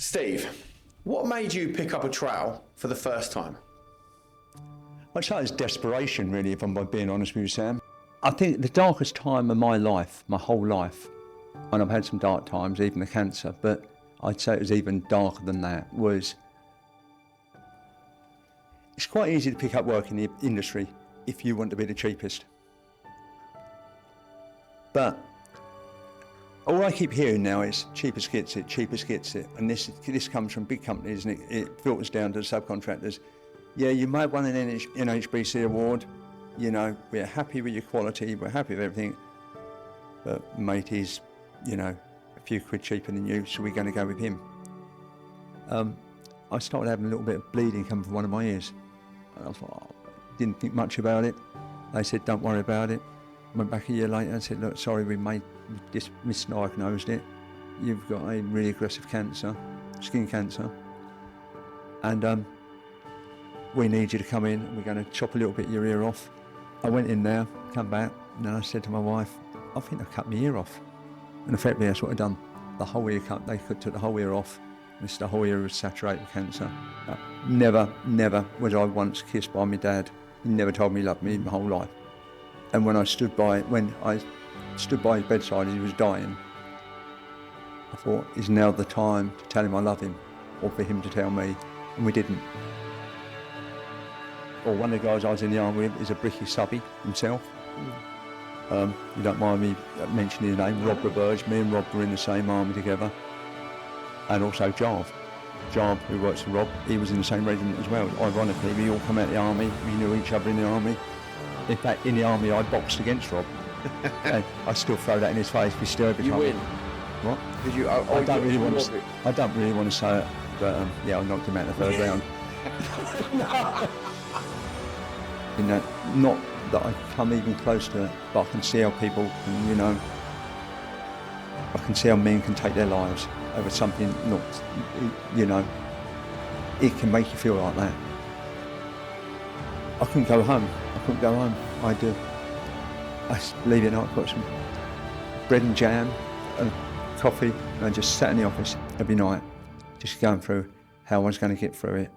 Steve, what made you pick up a trowel for the first time? I'd say it's desperation, really, if I'm being honest with you, Sam. I think the darkest time of my life, my whole life, and I've had some dark times, even the cancer, but I'd say it was even darker than that, was it's quite easy to pick up work in the industry if you want to be the cheapest. But all I keep hearing now is cheapest gets it, cheapest gets it. And this comes from big companies and it filters down to the subcontractors. Yeah, you might won an NHBC award. You know, we're happy with your quality, we're happy with everything. But mate, he's, a few quid cheaper than you, so we're going to go with him. I started having a little bit of bleeding coming from one of my ears. And I thought, didn't think much about it. They said, don't worry about it. Went back a year later and said, look, sorry, we just misdiagnosed it. You've got a really aggressive cancer, skin cancer. And we need you to come in and we're going to chop a little bit of your ear off. I went in there, come back, and then I said to my wife, I think I cut my ear off. And effectively that's what I'd done. The whole ear cut, they took the whole ear off. And the whole ear was saturated with cancer. Never was I once kissed by my dad. He never told me he loved me my whole life. And when I stood by his bedside as he was dying, I thought, is now the time to tell him I love him, or for him to tell me, and we didn't. Or one of the guys I was in the army with is a Bricklayer subby himself. You don't mind me mentioning his name, Rob Roberge. Me and Rob were in the same army together. And also Jarv, who works for Rob, he was in the same regiment as well. Ironically, we all come out of the army, we knew each other in the army. In fact, in the army, I boxed against Rob. And I still throw that in his face. We still every time. You win. What? Did you? I don't really want to say it, but yeah, I knocked him out in the third round. Not that I come even close to it, but I can see how people can, I can see how men can take their lives over something not, it can make you feel like that. I couldn't go home. I do. Believe it or not, I got some bread and jam and coffee, and I just sat in the office every night, just going through how I was going to get through it,